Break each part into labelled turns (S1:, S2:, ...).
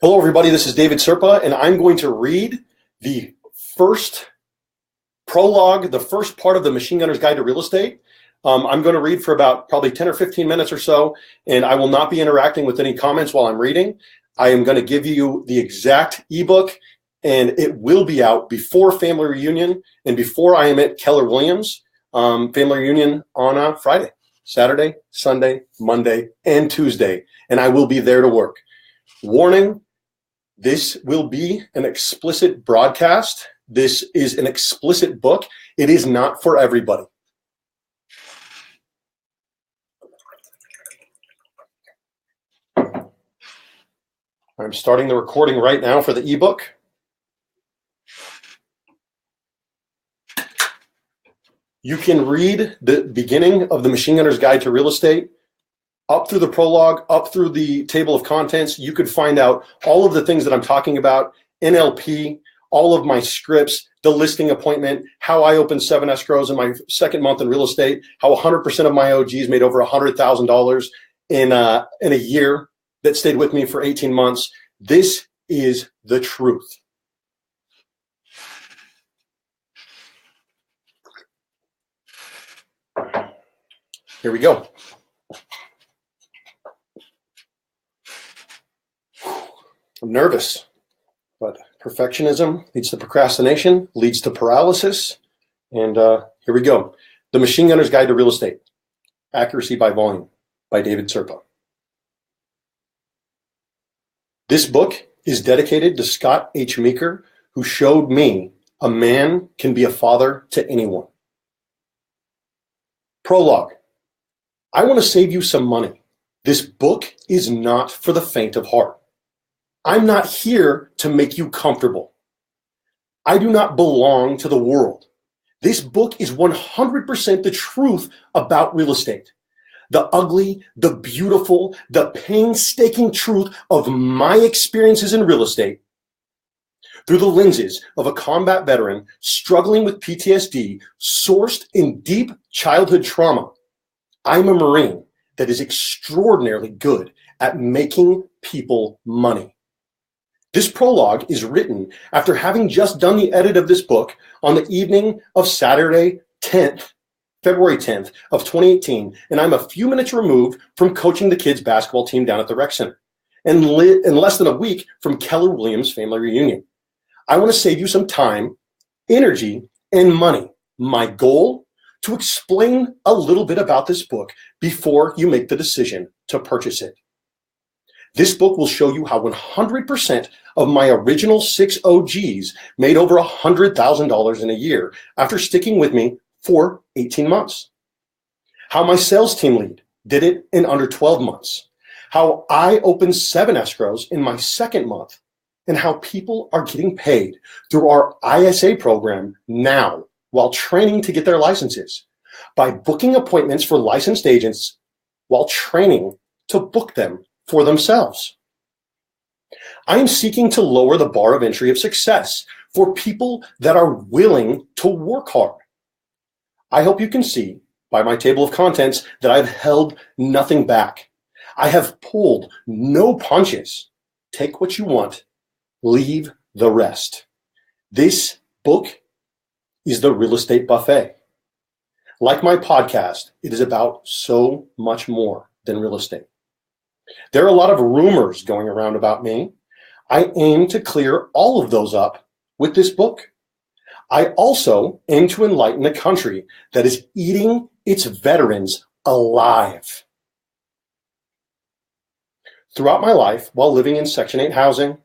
S1: Hello, everybody. This is David Serpa, and I'm going to read the first prologue, the first part of the Machine Gunner's Guide to Real Estate. I'm going to read for about probably 10 or 15 minutes or so, and I will not be interacting with any comments while I'm reading. I am going to give you the exact ebook, and it will be out before Family Reunion and before I am at Keller Williams Family Reunion on Friday, Saturday, Sunday, Monday, and Tuesday, and I will be there to work. Warning. This will be an explicit broadcast. This is an explicit book. It is not for everybody. I'm starting the recording right now for the ebook. You can read the beginning of the Machine Gunner's Guide to Real Estate up through the prologue, up through the table of contents. You could find out all of the things that I'm talking about, NLP, all of my scripts, the listing appointment, how I opened 7 escrows in my second month in real estate, how 100% of my OGs made over $100,000 in a year that stayed with me for 18 months. This is the truth. Here we go. I'm nervous, but perfectionism leads to procrastination, leads to paralysis. And here we go. The Machine Gunner's Guide to Real Estate, Accuracy by Volume by David Serpa. This book is dedicated to Scott H. Meeker, who showed me a man can be a father to anyone. Prologue. I want to save you some money. This book is not for the faint of heart. I'm not here to make you comfortable. I do not belong to the world. This book is 100% the truth about real estate. The ugly, the beautiful, the painstaking truth of my experiences in real estate through the lenses of a combat veteran struggling with PTSD, sourced in deep childhood trauma. I'm a Marine that is extraordinarily good at making people money. This prologue is written after having just done the edit of this book on the evening of Saturday, February 10th of 2018, and I'm a few minutes removed from coaching the kids' basketball team down at the rec center, and in less than a week from Keller Williams Family Reunion. I want to save you some time, energy, and money. My goal, to explain a little bit about this book before you make the decision to purchase it. This book will show you how 100% of my original 6 OGs made over $100,000 in a year after sticking with me for 18 months. How my sales team lead did it in under 12 months. How I opened 7 escrows in my second month, and how people are getting paid through our ISA program now while training to get their licenses, by booking appointments for licensed agents while training to book them for themselves. I am seeking to lower the bar of entry of success for people that are willing to work hard. I hope you can see by my table of contents that I've held nothing back. I have pulled no punches. Take what you want, leave the rest. This book is the real estate buffet. Like my podcast, it is about so much more than real estate. There are a lot of rumors going around about me. I aim to clear all of those up with this book. I also aim to enlighten a country that is eating its veterans alive. Throughout my life, while living in Section 8 housing,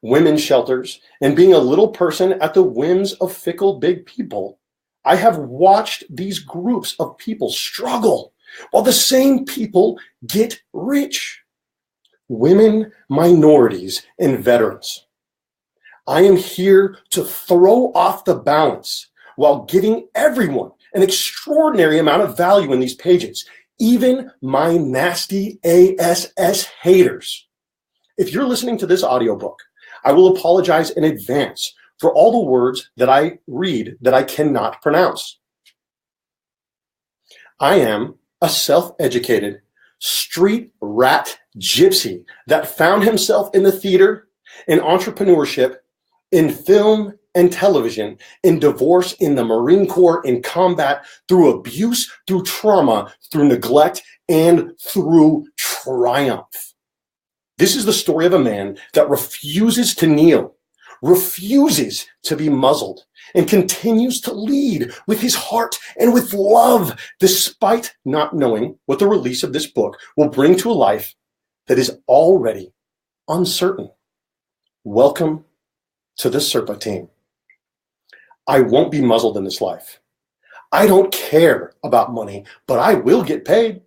S1: women's shelters, and being a little person at the whims of fickle big people, I have watched these groups of people struggle while the same people get rich. Women, minorities, and veterans. I am here to throw off the balance while giving everyone an extraordinary amount of value in these pages, even my nasty ASS haters. If you're listening to this audiobook, I will apologize in advance for all the words that I read that I cannot pronounce. I am a self-educated street rat gypsy that found himself in the theater in entrepreneurship, in film and television, in divorce, in the Marine Corps, in combat, through abuse, through trauma, through neglect, and through triumph. This is the story of a man that refuses to kneel, refuses to be muzzled, and continues to lead with his heart and with love, despite not knowing what the release of this book will bring to a life that is already uncertain. Welcome to the Serpa team. I won't be muzzled in this life. I don't care about money, but I will get paid.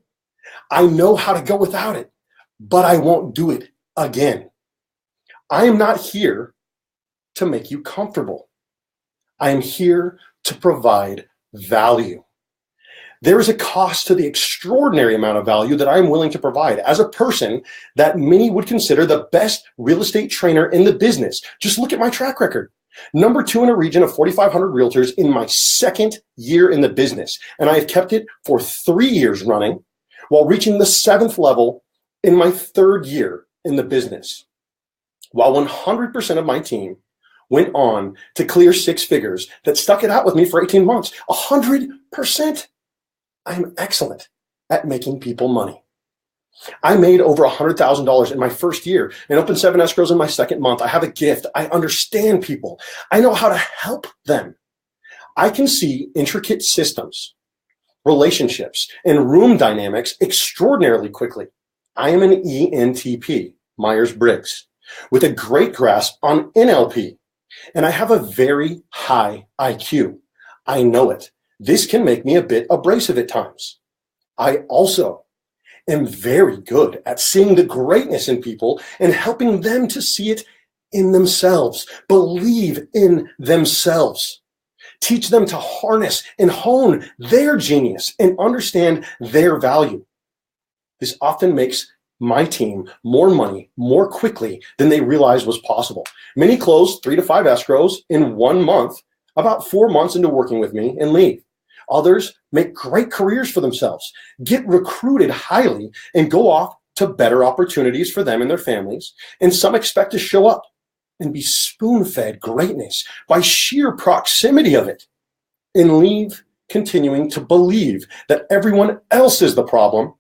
S1: I know how to go without it, but I won't do it again. I am not here to make you comfortable. I am here to provide value. There is a cost to the extraordinary amount of value that I am willing to provide as a person that many would consider the best real estate trainer in the business. Just look at my track record. Number 2 in a region of 4,500 realtors in my second year in the business. And I have kept it for 3 years running while reaching the 7th level in my 3rd year in the business. While 100% of my team went on to clear 6 figures that stuck it out with me for 18 months. 100%. I'm excellent at making people money. I made over $100,000 in my first year and opened 7 escrows in my 2nd month. I have a gift. I understand people. I know how to help them. I can see intricate systems, relationships, and room dynamics extraordinarily quickly. I am an ENTP, Myers-Briggs, with a great grasp on NLP, and I have a very high IQ. I know it. This can make me a bit abrasive at times. I also am very good at seeing the greatness in people and helping them to see it in themselves, believe in themselves, teach them to harness and hone their genius and understand their value. This often makes my team more money more quickly than they realized was possible. Many close 3 to 5 escrows in 1 month, about 4 months into working with me, and leave. Others make great careers for themselves, get recruited highly, and go off to better opportunities for them and their families. And some expect to show up and be spoon-fed greatness by sheer proximity of it, and leave continuing to believe that everyone else is the problem.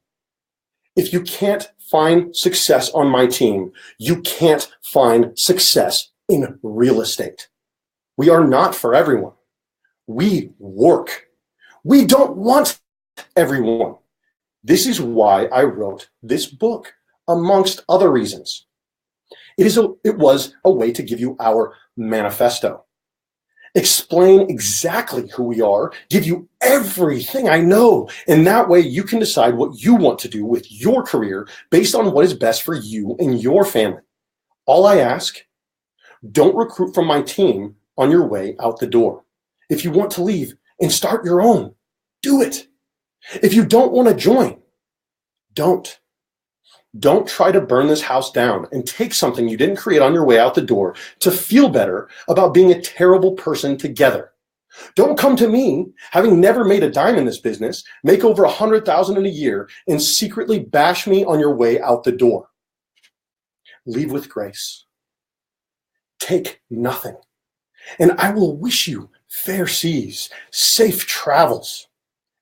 S1: If you can't find success on my team, you can't find success in real estate. We are not for everyone. We work. We don't want everyone. This is why I wrote this book, amongst other reasons. It was a way to give you our manifesto, explain exactly who we are, give you everything I know, and that way you can decide what you want to do with your career based on what is best for you and your family. All I ask, don't recruit from my team on your way out the door. If you want to leave and start your own, do it. If you don't want to join, don't. Don't try to burn this house down and take something you didn't create on your way out the door to feel better about being a terrible person together. Don't come to me, having never made a dime in this business, make over $100,000 in a year, and secretly bash me on your way out the door. Leave with grace. Take nothing. And I will wish you fair seas, safe travels,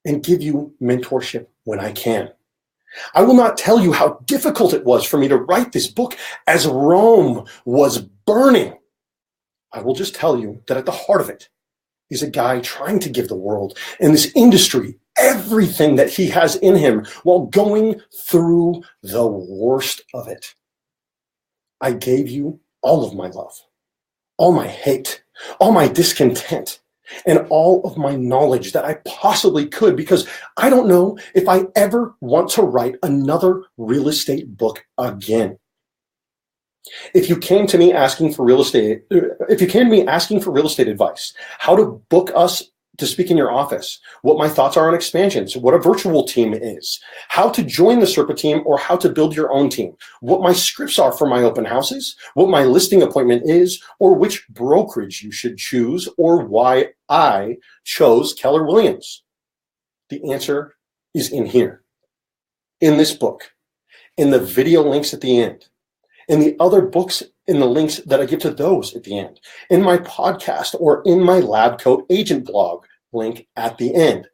S1: and give you mentorship when I can. I will not tell you how difficult it was for me to write this book as Rome was burning. I will just tell you that at the heart of it is a guy trying to give the world and this industry everything that he has in him while going through the worst of it. I gave you all of my love, all my hate, all my discontent, and all of my knowledge that I possibly could, because I don't know if I ever want to write another real estate book again. If you came to me asking for real estate advice, how to book us to speak in your office, what my thoughts are on expansions, what a virtual team is, how to join the Serpa team or how to build your own team, what my scripts are for my open houses, what my listing appointment is, or which brokerage you should choose, or why I chose Keller Williams. The answer is in here, in this book, in the video links at the end, in the other books in the links that I give to those at the end, in my podcast or in my Lab Coat Agent blog link at the end.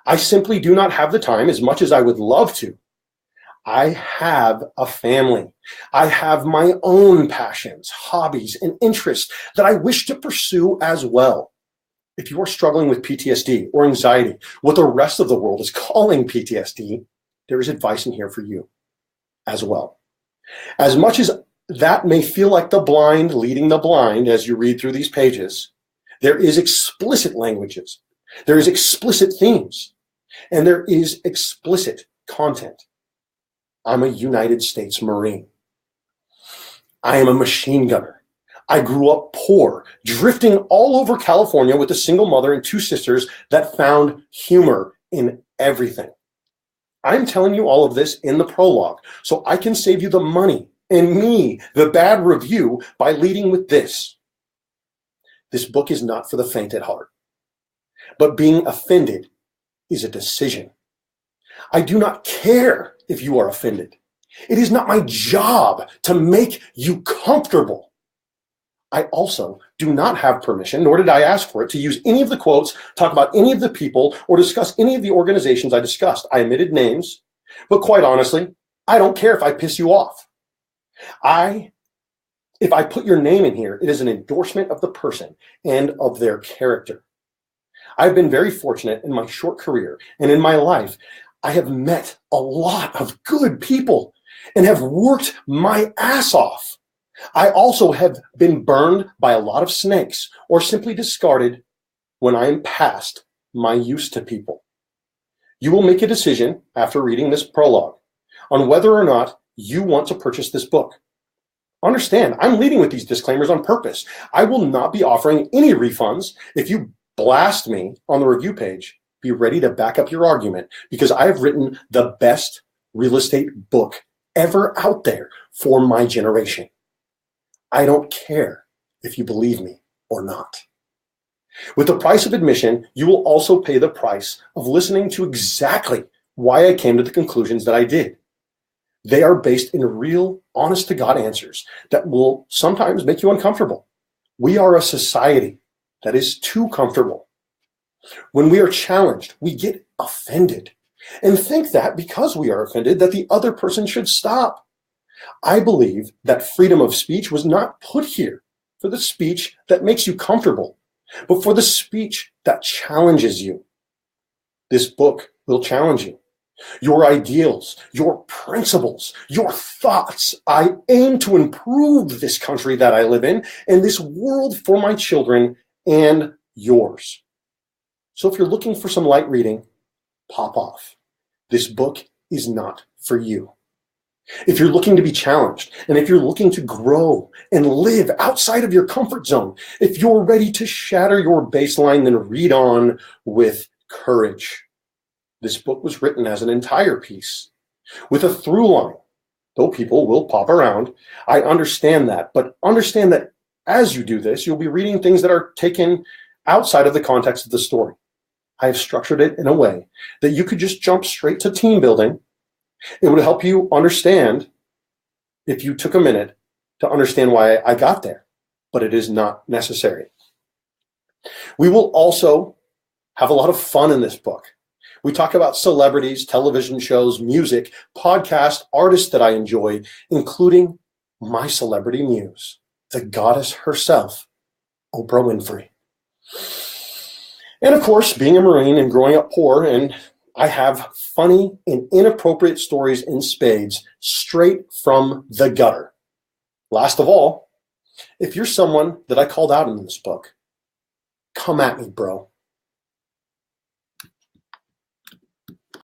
S1: I simply do not have the time as much as I would love to. I have a family. I have my own passions, hobbies, and interests that I wish to pursue as well. If you are struggling with PTSD or anxiety, what the rest of the world is calling PTSD, there is advice in here for you as well. As much as that may feel like the blind leading the blind as you read through these pages, there is explicit languages, there is explicit themes, and there is explicit content. I'm a United States Marine. I am a machine gunner. I grew up poor, drifting all over California with a single mother and 2 sisters that found humor in everything. I'm telling you all of this in the prologue so I can save you the money and me the bad review by leading with this. This book is not for the faint at heart, but being offended is a decision. I do not care if you are offended. It is not my job to make you comfortable. I also do not have permission, nor did I ask for it, to use any of the quotes, talk about any of the people, or discuss any of the organizations I discussed. I omitted names, but quite honestly, I don't care if I piss you off. If I put your name in here, it is an endorsement of the person and of their character. I've been very fortunate in my short career and in my life. I have met a lot of good people and have worked my ass off. I also have been burned by a lot of snakes or simply discarded when I am past my use to people. You will make a decision after reading this prologue on whether or not you want to purchase this book. Understand, I'm leading with these disclaimers on purpose. I will not be offering any refunds. If you blast me on the review page, be ready to back up your argument because I have written the best real estate book ever out there for my generation. I don't care if you believe me or not. With the price of admission, you will also pay the price of listening to exactly why I came to the conclusions that I did. They are based in real, honest-to-God answers that will sometimes make you uncomfortable. We are a society that is too comfortable. When we are challenged, we get offended and think that because we are offended, that the other person should stop. I believe that freedom of speech was not put here for the speech that makes you comfortable, but for the speech that challenges you. This book will challenge you. Your ideals, your principles, your thoughts. I aim to improve this country that I live in and this world for my children and yours. So if you're looking for some light reading, pop off. This book is not for you. If you're looking to be challenged, and if you're looking to grow and live outside of your comfort zone, if you're ready to shatter your baseline, then read on with courage. This book was written as an entire piece with a through line. Though people will pop around, I understand that. But understand that as you do this, you'll be reading things that are taken outside of the context of the story. I have structured it in a way that you could just jump straight to team building. It would help you understand if you took a minute to understand why I got there, but it is not necessary. We will also have a lot of fun in this book. We talk about celebrities, television shows, music, podcasts, artists that I enjoy, including my celebrity muse, the goddess herself, Oprah Winfrey. And of course, being a Marine and growing up poor, and I have funny and inappropriate stories in spades straight from the gutter. Last of all, if you're someone that I called out in this book, come at me, bro.